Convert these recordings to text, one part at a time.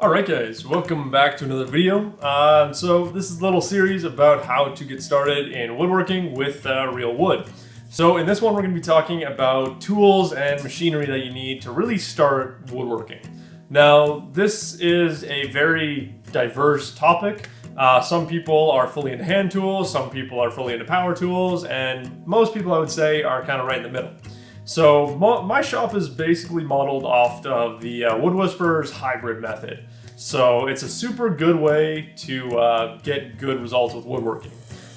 Alright guys, welcome back to another video. So this is a little series about how to get started in woodworking with real wood. So in this one we're going to be talking about tools and machinery that you need to really start woodworking. Now this is a very diverse topic. Some people are fully into hand tools, some people are fully into power tools, and most people I would say are kind of right in the middle. So my shop is basically modeled off of the Wood Whisperer's hybrid method. So it's a super good way to get good results with woodworking.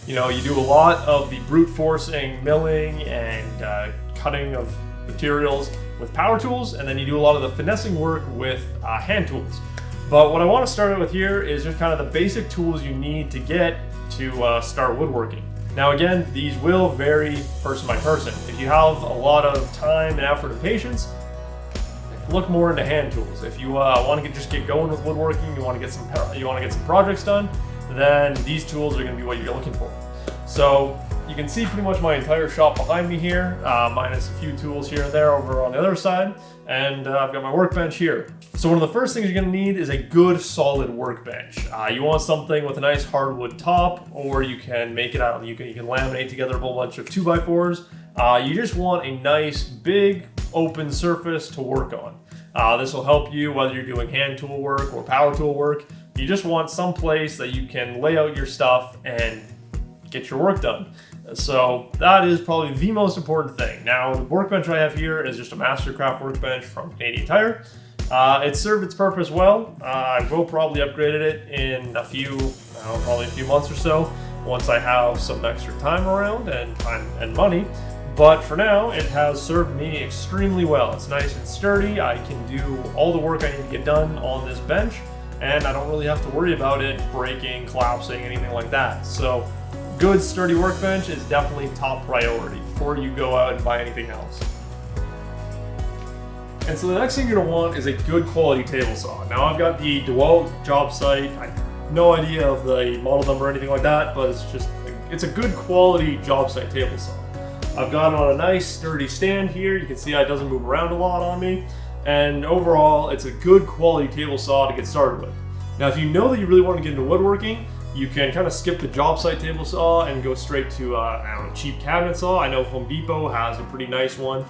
You know, you do a lot of the brute forcing, milling, and cutting of materials with power tools, and then you do a lot of the finessing work with hand tools. But what I want to start out with here is just kind of the basic tools you need to get to start woodworking. Now again, these will vary person by person. If you have a lot of time and effort and patience, look more into hand tools. If you want to just get going with woodworking, you want to get some projects done, then these tools are going to be what you're looking for. So you can see pretty much my entire shop behind me here, minus a few tools here and there over on the other side, and I've got my workbench here. So one of the first things you're going to need is a good solid workbench. You want something with a nice hardwood top, or you can make it out. You can laminate together a whole bunch of 2x4s. You just want a nice big open surface to work on. This will help you whether you're doing hand tool work or power tool work. You just want some place that you can lay out your stuff and get your work done. So that is probably the most important thing. Now the workbench I have here is just a Mastercraft workbench from Canadian Tire. It served its purpose well. I will probably upgrade it in probably a few months or so once I have some extra time around and money. But for now, it has served me extremely well. It's nice and sturdy. I can do all the work I need to get done on this bench, and I don't really have to worry about it breaking, collapsing, anything like that. So good sturdy workbench is definitely top priority before you go out and buy anything else. And so the next thing you're going to want is a good quality table saw. Now I've got the DeWalt job site. I have no idea of the model number or anything like that, but it's a good quality job site table saw. I've got it on a nice sturdy stand here. You can see it doesn't move around a lot on me. And overall, it's a good quality table saw to get started with. Now, if you know that you really want to get into woodworking, you can kind of skip the job site table saw and go straight to a cheap cabinet saw. I know Home Depot has a pretty nice one.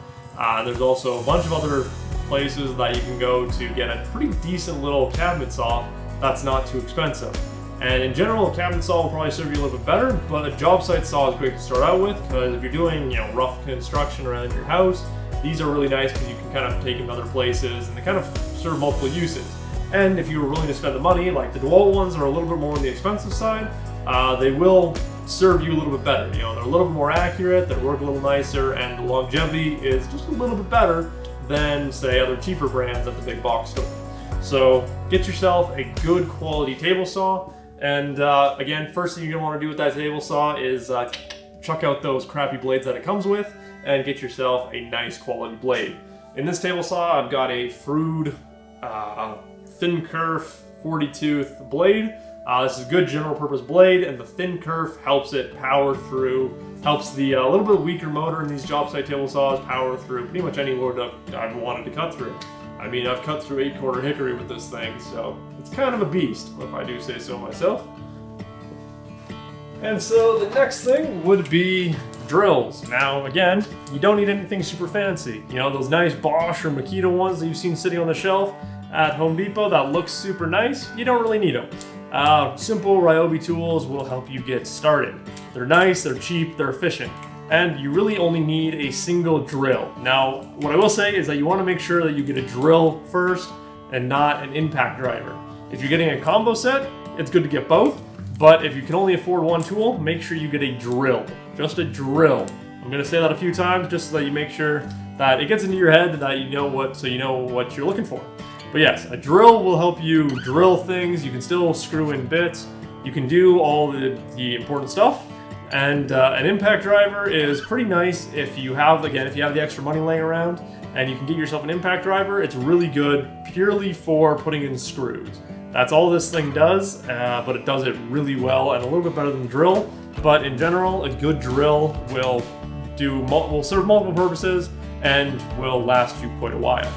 There's also a bunch of other places that you can go to get a pretty decent little cabinet saw that's not too expensive. And in general, a cabinet saw will probably serve you a little bit better, but a job site saw is great to start out with because if you're doing rough construction around your house, these are really nice because you can kind of take them to other places and they kind of serve multiple uses. And if you were willing to spend the money, like the DeWalt ones are a little bit more on the expensive side, they will serve you a little bit better. They're a little bit more accurate, they work a little nicer, and the longevity is just a little bit better than, say, other cheaper brands at the big box store. So get yourself a good quality table saw. And again, first thing you're gonna want to do with that table saw is chuck out those crappy blades that it comes with and get yourself a nice quality blade. In this table saw, I've got a Frood thin kerf 40 tooth blade. This is a good general purpose blade, and the thin kerf helps it power through, helps the little bit weaker motor in these job site table saws power through pretty much any wood I've wanted to cut through. I mean, I've cut through 8-quarter hickory with this thing, so it's kind of a beast, if I do say so myself. And so the next thing would be drills. Now, again, you don't need anything super fancy. Those nice Bosch or Makita ones that you've seen sitting on the shelf at Home Depot that look super nice, you don't really need them. Simple Ryobi tools will help you get started. They're nice, they're cheap, they're efficient. And you really only need a single drill. Now, what I will say is that you want to make sure that you get a drill first and not an impact driver. If you're getting a combo set, it's good to get both, but if you can only afford one tool, make sure you get a drill. Just a drill. I'm going to say that a few times just so that you make sure that it gets into your head that you know what you're looking for. But yes, a drill will help you drill things. You can still screw in bits. You can do all the important stuff. And an impact driver is pretty nice if you have the extra money laying around and you can get yourself an impact driver. It's really good purely for putting in screws. That's all this thing does, but it does it really well and a little bit better than the drill. But in general, a good drill will serve multiple purposes and will last you quite a while.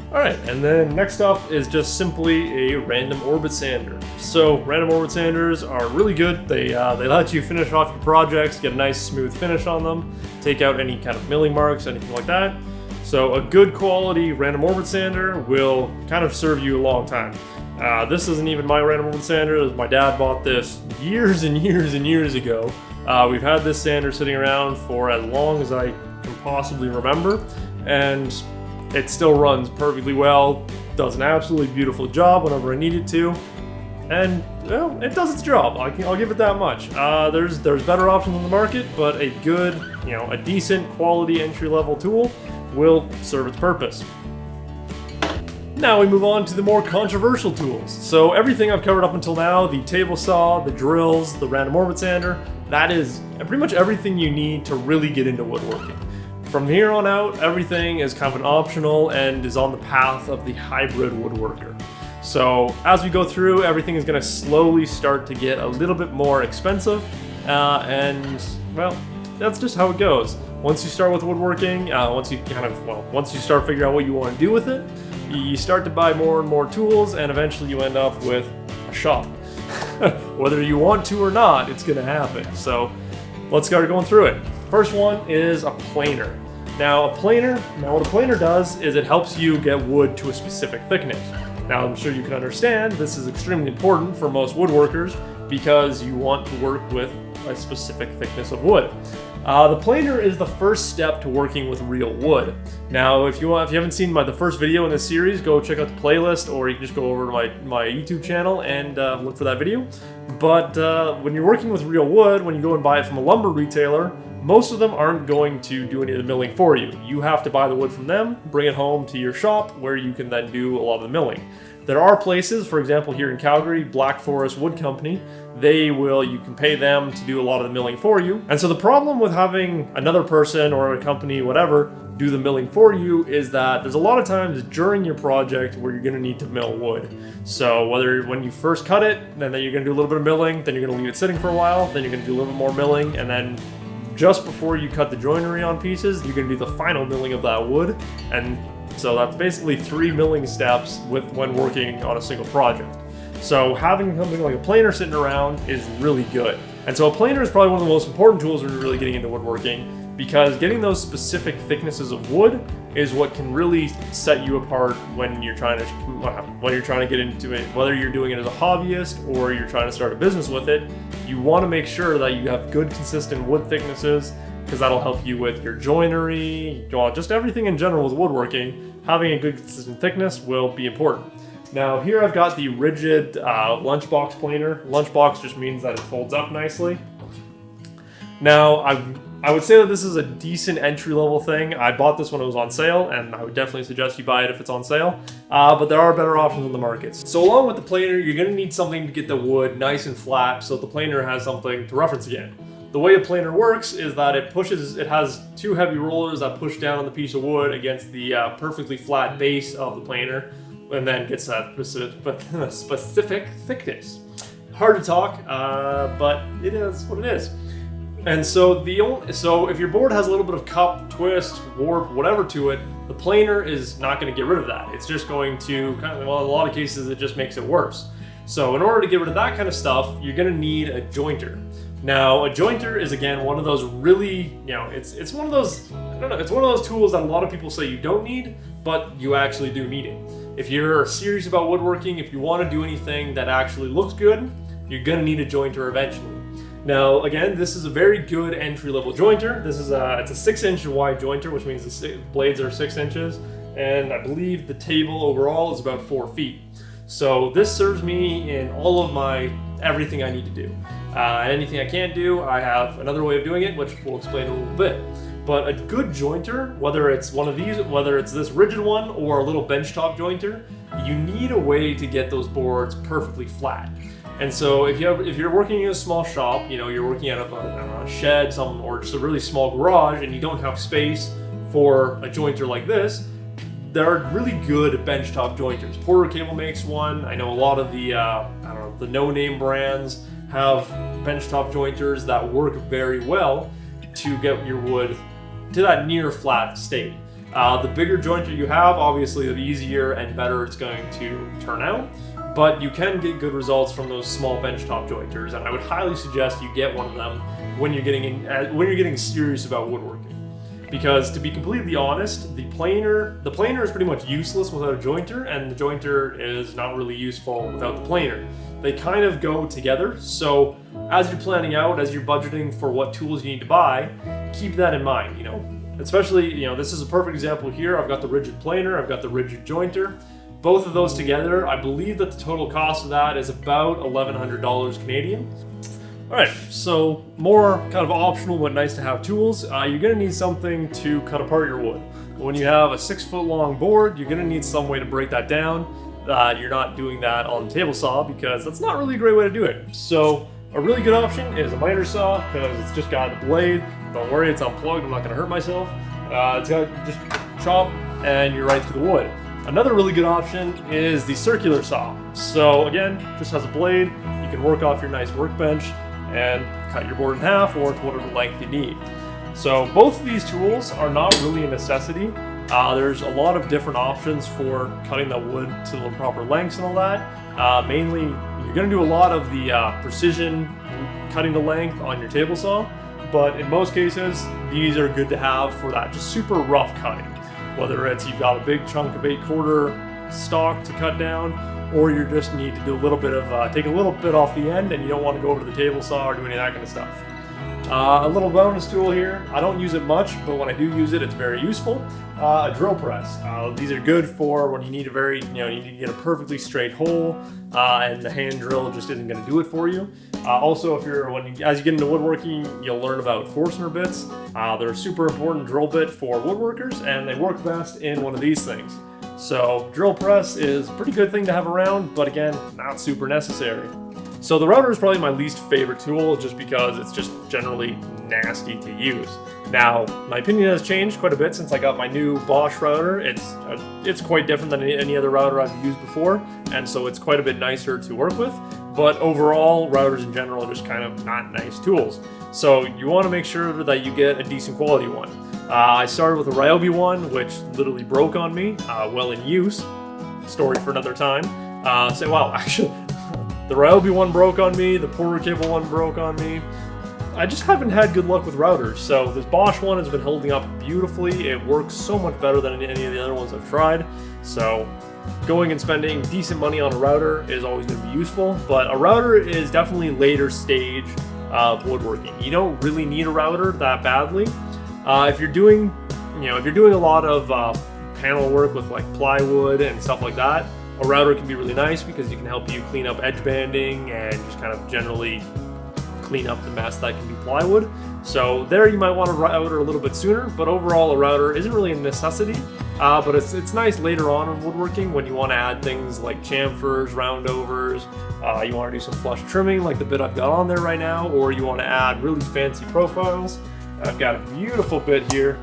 All right, and then next up is just simply a random orbit sander. So random orbit sanders are really good. They let you finish off your projects, get a nice smooth finish on them, take out any kind of milling marks, anything like that. So a good quality random orbit sander will kind of serve you a long time. This isn't even my random orbit sander. My dad bought this years and years and years ago. We've had this sander sitting around for as long as I can possibly remember, and it still runs perfectly well, does an absolutely beautiful job whenever I need it to, and well, it does its job. I'll give it that much. There's better options on the market, but a good, a decent quality entry-level tool will serve its purpose. Now we move on to the more controversial tools. So everything I've covered up until now, the table saw, the drills, the random orbit sander, that is pretty much everything you need to really get into woodworking. From here on out, everything is kind of an optional and is on the path of the hybrid woodworker. So as we go through, everything is going to slowly start to get a little bit more expensive, and well, that's just how it goes. Once you start with woodworking, once you start figuring out what you want to do with it, you start to buy more and more tools, and eventually you end up with a shop. Whether you want to or not, it's going to happen. So let's start going through it. First one is a planer. Now what a planer does is it helps you get wood to a specific thickness. Now I'm sure you can understand this is extremely important for most woodworkers because you want to work with a specific thickness of wood. The planer is the first step to working with real wood. Now, if you haven't seen the first video in this series, go check out the playlist, or you can just go over to my YouTube channel and look for that video. But when you're working with real wood, when you go and buy it from a lumber retailer, most of them aren't going to do any of the milling for you. You have to buy the wood from them, bring it home to your shop, where you can then do a lot of the milling. There are places, for example, here in Calgary, Black Forest Wood Company, you can pay them to do a lot of the milling for you. And so the problem with having another person or a company, whatever, do the milling for you is that there's a lot of times during your project where you're gonna need to mill wood. So when you first cut it, then you're gonna do a little bit of milling, then you're gonna leave it sitting for a while, then you're gonna do a little bit more milling, and then just before you cut the joinery on pieces, you're gonna do the final milling of that wood. And so that's basically 3 milling steps when working on a single project. So having something like a planer sitting around is really good. And so a planer is probably one of the most important tools when you're really getting into woodworking, because getting those specific thicknesses of wood is what can really set you apart when you're trying to get into it. Whether you're doing it as a hobbyist or you're trying to start a business with it, you want to make sure that you have good consistent wood thicknesses, because that'll help you with your joinery, just everything in general with woodworking. Having a good consistent thickness will be important. Now here I've got the rigid lunchbox planer. Lunchbox just means that it folds up nicely. Now I would say that this is a decent entry-level thing. I bought this when it was on sale, and I would definitely suggest you buy it if it's on sale. But there are better options on the market. So along with the planer, you're going to need something to get the wood nice and flat so the planer has something to reference again. The way a planer works is that it has 2 heavy rollers that push down on the piece of wood against the perfectly flat base of the planer, and then gets that specific thickness. Hard to talk, but it is what it is. And so if your board has a little bit of cup, twist, warp, whatever to it, the planer is not going to get rid of that. It's just going to in a lot of cases, it just makes it worse. So in order to get rid of that kind of stuff, you're going to need a jointer. Now, a jointer is, again, one of those really, it's one of those tools that a lot of people say you don't need, but you actually do need it. If you're serious about woodworking, if you want to do anything that actually looks good, you're going to need a jointer eventually. Now, again, this is a very good entry-level jointer. It's a 6-inch wide jointer, which means the blades are 6 inches, and I believe the table overall is about 4 feet. So this serves me in all of everything I need to do. Anything I can't do, I have another way of doing it, which we'll explain in a little bit. But a good jointer, whether it's one of these, whether it's this rigid one or a little benchtop jointer, you need a way to get those boards perfectly flat. And so if you're working in a small shop, you're working out of a shed, or just a really small garage, and you don't have space for a jointer like this, there are really good benchtop jointers. Porter Cable makes one. I know a lot of the no-name brands have benchtop jointers that work very well to get your wood to that near flat state. The bigger jointer you have, obviously the easier and better it's going to turn out, but you can get good results from those small benchtop jointers, and I would highly suggest you get one of them when you're getting serious about woodworking. Because to be completely honest, the planer is pretty much useless without a jointer, and the jointer is not really useful without the planer. They kind of go together, so as you're planning out, as you're budgeting for what tools you need to buy, keep that in mind, Especially, this is a perfect example here. I've got the rigid planer, I've got the rigid jointer. Both of those together, I believe that the total cost of that is about $1,100 Canadian. All right, so more kind of optional but nice to have tools. You're gonna need something to cut apart your wood. When you have a 6-foot long board, you're gonna need some way to break that down. You're not doing that on the table saw because that's not really a great way to do it. So a really good option is a miter saw because it's just got a blade. Don't worry, it's unplugged, I'm not gonna hurt myself. It's got just chop and you're right through the wood. Another really good option is the circular saw. So again, just has a blade. You can work off your nice workbench and cut your board in half or to whatever length you need. So both of these tools are not really a necessity. There's a lot of different options for cutting the wood to the proper lengths and all that. Mainly, you're gonna do a lot of the precision cutting the length on your table saw, but in most cases, these are good to have for that just super rough cutting. Whether it's you've got a big chunk of 8/4 stock to cut down, or you just need to do a little bit of, take a little bit off the end and you don't want to go over to the table saw or do any of that kind of stuff. A little bonus tool here. I don't use it much, but when I do use it, it's very useful. A drill press. These are good for when you need you need to get a perfectly straight hole, and the hand drill just isn't going to do it for you. Also, as you get into woodworking, you'll learn about Forstner bits. They're a super important drill bit for woodworkers, and they work best in one of these things. So drill press is a pretty good thing to have around, but again, not super necessary. So the router is probably my least favorite tool just because it's just generally nasty to use. Now, my opinion has changed quite a bit since I got my new Bosch router. It's quite different than any other router I've used before, and so it's quite a bit nicer to work with. But overall, routers in general are just kind of not nice tools. So you want to make sure that you get a decent quality one. I started with a Ryobi one, which literally broke on me while in use. Story for another time. Actually, the Ryobi one broke on me, the Porter cable one broke on me. I just haven't had good luck with routers, so this Bosch one has been holding up beautifully. It works so much better than any of the other ones I've tried. So going and spending decent money on a router is always going to be useful, but a router is definitely later stage of woodworking. You don't really need a router that badly. If you're doing a lot of panel work with like plywood and stuff like that, a router can be really nice because you can help you clean up edge banding and just kind of generally clean up the mess that can be plywood. So there you might want a router a little bit sooner, but overall a router isn't really a necessity, but it's nice later on in woodworking when you want to add things like chamfers, roundovers, you want to do some flush trimming like the bit I've got on there right now, or you want to add really fancy profiles. I've got a beautiful bit here.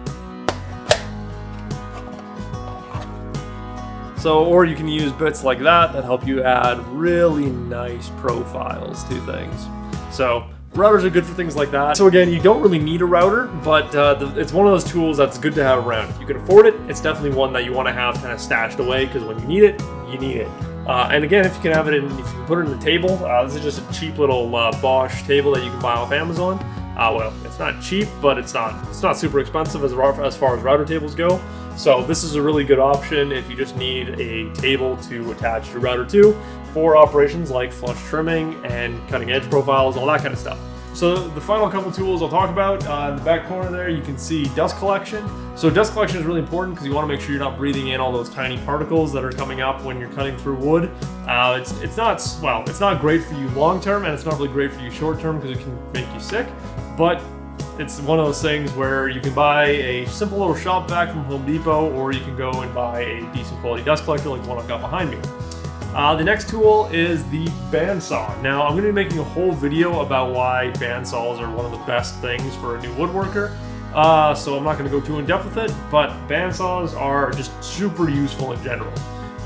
Or you can use bits like that help you add really nice profiles to things. So routers are good for things like that. So again, you don't really need a router, but it's one of those tools that's good to have around. If you can afford it, it's definitely one that you want to have kind of stashed away because when you need it, you need it. And again, if you can have it if you can put it in the table, this is just a cheap little Bosch table that you can buy off Amazon. Well, it's not cheap, but it's not super expensive as far as router tables go. So this is a really good option if you just need a table to attach your router to for operations like flush trimming and cutting edge profiles, all that kind of stuff. So the final couple tools I'll talk about, in the back corner there, you can see dust collection. So dust collection is really important because you want to make sure you're not breathing in all those tiny particles that are coming up when you're cutting through wood. It's not great for you long term, and it's not really great for you short term because it can make you sick. But it's one of those things where you can buy a simple little shop vac from Home Depot, or you can go and buy a decent quality dust collector like the one I've got behind me. The next tool is the bandsaw. Now, I'm going to be making a whole video about why bandsaws are one of the best things for a new woodworker. So I'm not going to go too in depth with it, but bandsaws are just super useful in general.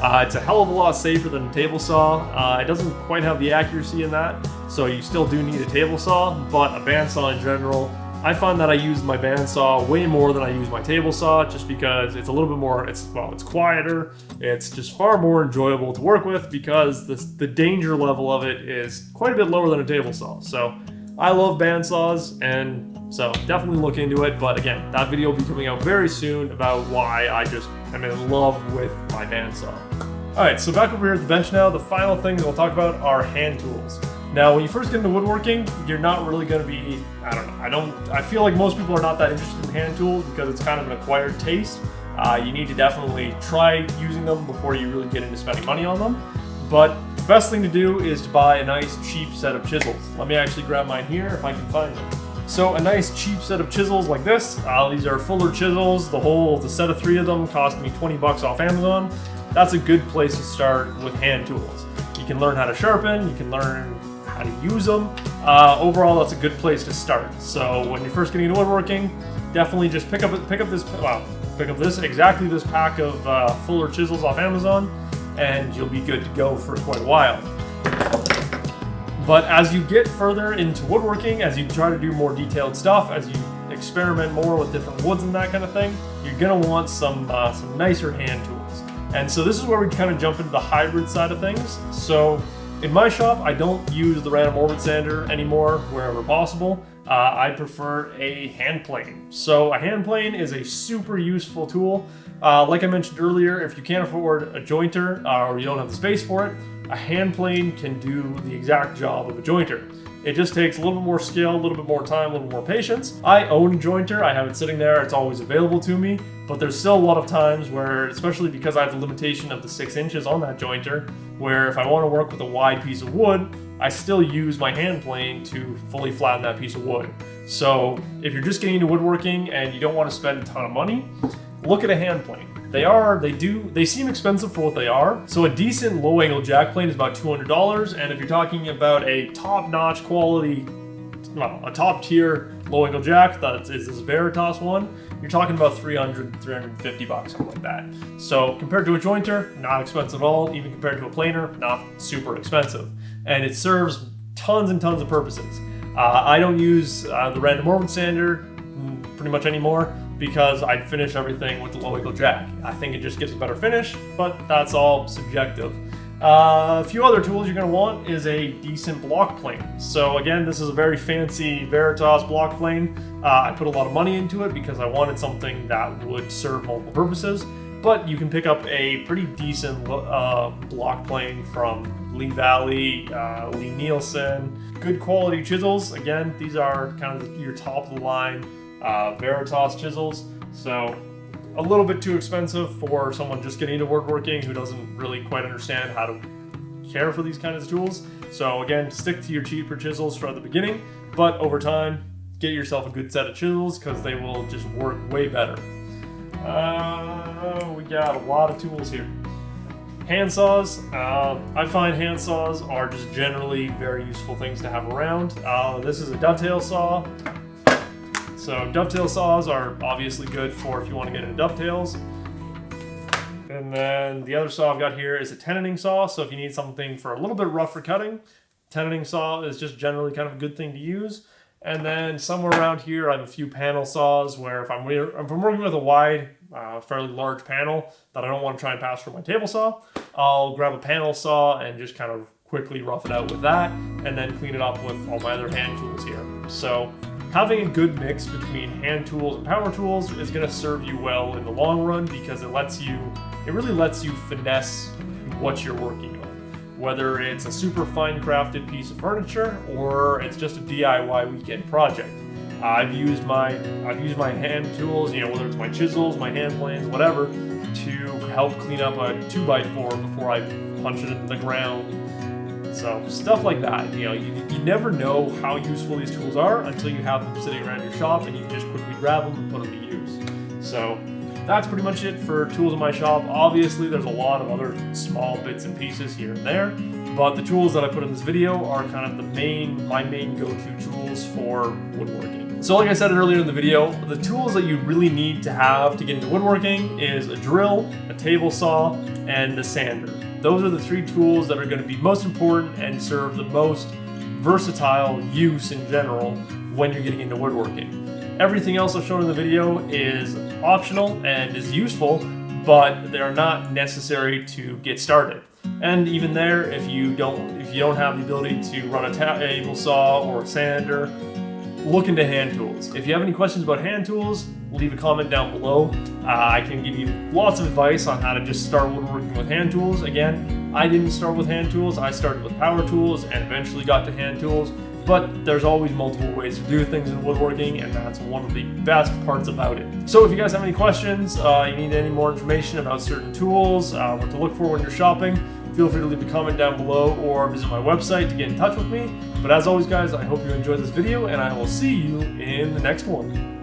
It's a hell of a lot safer than a table saw. It doesn't quite have the accuracy in that, so you still do need a table saw, but a bandsaw in general I find that I use my bandsaw way more than I use my table saw, just because it's a little bit more, it's quieter, it's just far more enjoyable to work with because the danger level of it is quite a bit lower than a table saw. So I love bandsaws, and so definitely look into it. But again, that video will be coming out very soon about why I just am in love with my bandsaw. All right, so back over here at the bench now, the final things we'll talk about are hand tools. Now, when you first get into woodworking, you're not really going to be, I feel like most people are not that interested in hand tools because it's kind of an acquired taste. You need to definitely try using them before you really get into spending money on them. But the best thing to do is to buy a nice cheap set of chisels. Let me actually grab mine here if I can find them. So a nice cheap set of chisels like this. These are Fuller chisels. The set of 3 of them cost me 20 bucks off Amazon. That's a good place to start with hand tools. You can learn how to sharpen, you can learn how to use them. Overall, that's a good place to start. So when you're first getting into woodworking, definitely just pick up exactly this pack of Fuller chisels off Amazon, and you'll be good to go for quite a while. But as you get further into woodworking, as you try to do more detailed stuff, as you experiment more with different woods and that kind of thing, you're gonna want some nicer hand tools. And so this is where we kind of jump into the hybrid side of things. So in my shop, I don't use the random orbit sander anymore wherever possible. I prefer a hand plane. So a hand plane is a super useful tool. Like I mentioned earlier, if you can't afford a jointer or you don't have the space for it, a hand plane can do the exact job of a jointer. It just takes a little bit more skill, a little bit more time, a little more patience. I own a jointer, I have it sitting there, it's always available to me, but there's still a lot of times where, especially because I have the limitation of the 6 inches on that jointer, where if I want to work with a wide piece of wood, I still use my hand plane to fully flatten that piece of wood. So if you're just getting into woodworking and you don't want to spend a ton of money, look at a hand plane. They seem expensive for what they are. So a decent low angle jack plane is about $200, and if you're talking about a top-notch quality, a top tier low angle jack, that is this Veritas one, you're talking about 350 bucks, something like that. So compared to a jointer, not expensive at all. Even compared to a planer, not super expensive. And it serves tons and tons of purposes. I don't use the random orbit sander pretty much anymore, because I'd finish everything with the low angle jack. I think it just gives a better finish, but that's all subjective. A few other tools you're gonna want is a decent block plane. So again, this is a very fancy Veritas block plane. I put a lot of money into it because I wanted something that would serve multiple purposes, but you can pick up a pretty decent block plane from Lee Valley, Lee Nielsen. Good quality chisels. Again, these are kind of your top of the line Veritas chisels, so a little bit too expensive for someone just getting into woodworking who doesn't really quite understand how to care for these kinds of tools. So again, stick to your cheaper chisels for the beginning, but over time, get yourself a good set of chisels because they will just work way better. We got a lot of tools here. Hand saws. I find hand saws are just generally very useful things to have around. This is a dovetail saw. So dovetail saws are obviously good for if you want to get into dovetails. And then the other saw I've got here is a tenoning saw. So if you need something for a little bit rougher cutting, tenoning saw is just generally kind of a good thing to use. And then somewhere around here, I have a few panel saws where if I'm working with a wide, fairly large panel that I don't want to try and pass through my table saw, I'll grab a panel saw and just kind of quickly rough it out with that, and then clean it up with all my other hand tools here. So having a good mix between hand tools and power tools is going to serve you well in the long run because it really lets you finesse what you're working on. Whether it's a super fine crafted piece of furniture or it's just a DIY weekend project. I've used my hand tools, whether it's my chisels, my hand planes, whatever, to help clean up a 2x4 before I punch it into the ground. So stuff like that, you never know how useful these tools are until you have them sitting around your shop and you can just quickly grab them and put them to use. So that's pretty much it for tools in my shop. Obviously, there's a lot of other small bits and pieces here and there, but the tools that I put in this video are kind of my main go-to tools for woodworking. So like I said earlier in the video, the tools that you really need to have to get into woodworking is a drill, a table saw, and a sander. Those are the 3 tools that are going to be most important and serve the most versatile use in general when you're getting into woodworking. Everything else I've shown in the video is optional and is useful, but they're not necessary to get started. And even there, if you don't have the ability to run a table saw or a sander, look into hand tools. If you have any questions about hand tools, leave a comment down below. I can give you lots of advice on how to just start woodworking with hand tools. Again, I didn't start with hand tools. I started with power tools and eventually got to hand tools. But there's always multiple ways to do things in woodworking, and that's one of the best parts about it. So if you guys have any questions, you need any more information about certain tools, what to look for when you're shopping, feel free to leave a comment down below or visit my website to get in touch with me. But as always, guys, I hope you enjoyed this video, and I will see you in the next one.